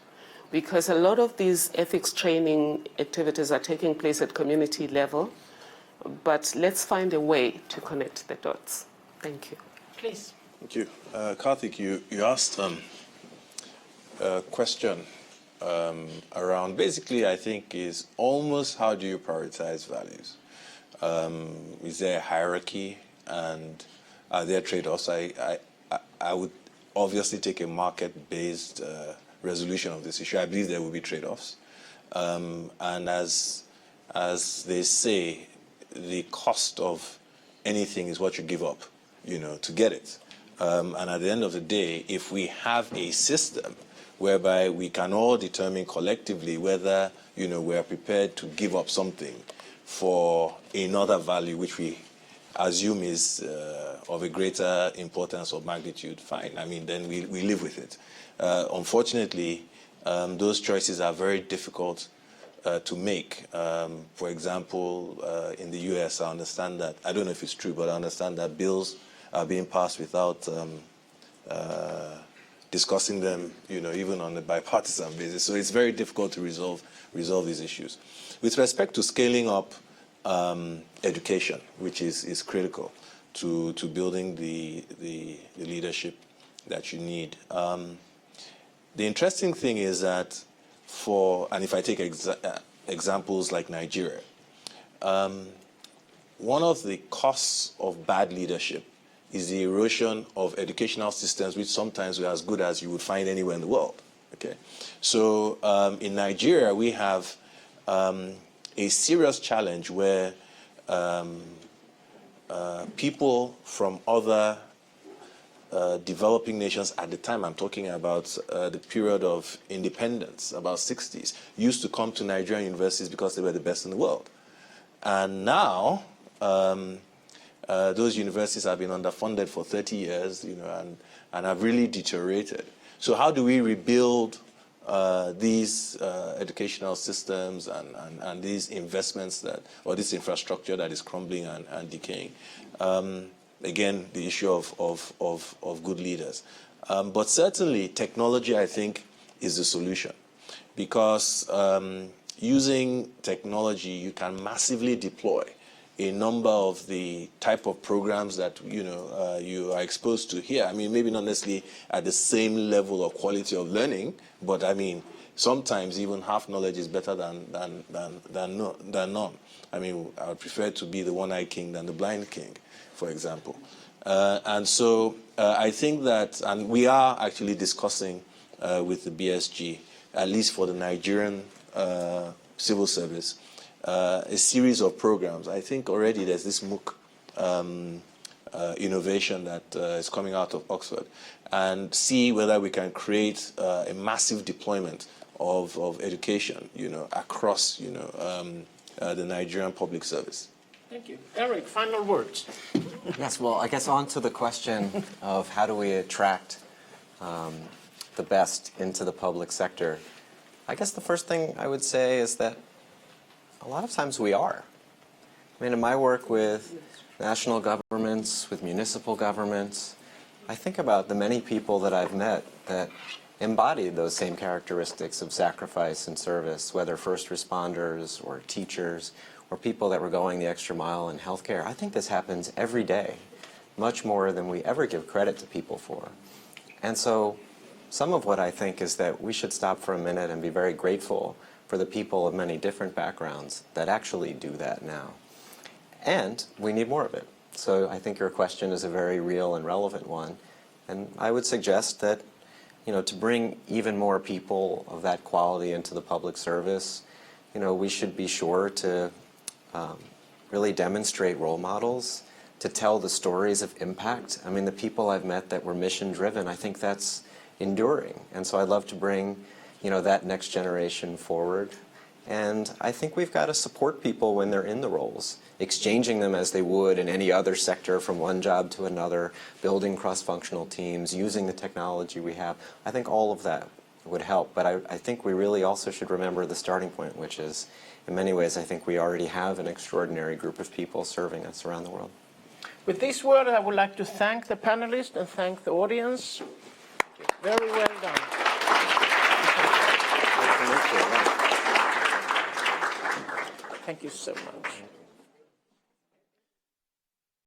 because a lot of these ethics training activities are taking place at community level, but let's find a way to connect the dots. Thank you. Please. Thank you. Karthik, you asked a question around, basically, I think, is almost how do you prioritize values? Is there a hierarchy, and are there trade-offs? I would obviously take a market-based resolution of this issue. I believe there will be trade-offs. And as they say, the cost of anything is what you give up, to get it. And at the end of the day, if we have a system whereby we can all determine collectively whether, we are prepared to give up something for another value which we assume is of a greater importance or magnitude, fine. I mean, then we live with it. Unfortunately, those choices are very difficult to make. For example, in the US, I understand that, I don't know if it's true, but I understand that bills are being passed without discussing them, even on a bipartisan basis. So it's very difficult to resolve these issues. With respect to scaling up education, which is critical to building the leadership that you need. The interesting thing is that and if I take examples like Nigeria, one of the costs of bad leadership is the erosion of educational systems, which sometimes were as good as you would find anywhere in the world. Okay, so in Nigeria we have a serious challenge where people from other developing nations at the time, I'm talking about the period of independence, about 60s, used to come to Nigerian universities because they were the best in the world. And now, those universities have been underfunded for 30 years, and have really deteriorated. So how do we rebuild these educational systems and these investments or this infrastructure that is crumbling and decaying? Again, the issue of good leaders. But certainly, technology, I think, is the solution. Because using technology, you can massively deploy a number of the type of programs that you are exposed to here. I mean, maybe not necessarily at the same level of quality of learning, but I mean, sometimes even half knowledge is better than none. I mean, I would prefer to be the one-eyed king than the blind king, for example. And so I think that, and we are actually discussing with the BSG, at least for the Nigerian civil service, a series of programs. I think already there's this MOOC innovation that is coming out of Oxford, and see whether we can create a massive deployment of education, across, the Nigerian public service. Thank you. Eric, final words. Yes, well, I guess on to the question of how do we attract the best into the public sector. I guess the first thing I would say is that a lot of times we are. I mean, in my work with national governments, with municipal governments, I think about the many people that I've met that embody those same characteristics of sacrifice and service, whether first responders or teachers or people that were going the extra mile in healthcare. I think this happens every day, much more than we ever give credit to people for. And so some of what I think is that we should stop for a minute and be very grateful for the people of many different backgrounds that actually do that now. And we need more of it. So I think your question is a very real and relevant one. And I would suggest that, to bring even more people of that quality into the public service, we should be sure to really demonstrate role models, to tell the stories of impact. I mean, the people I've met that were mission-driven, I think that's enduring. And so I'd love to bring, that next generation forward. And I think we've got to support people when they're in the roles, exchanging them as they would in any other sector from one job to another, building cross-functional teams, using the technology we have. I think all of that would help. But I think we really also should remember the starting point, which is, in many ways, I think we already have an extraordinary group of people serving us around the world. With this word, I would like to thank the panelists and thank the audience. Very well done. Thank you so much.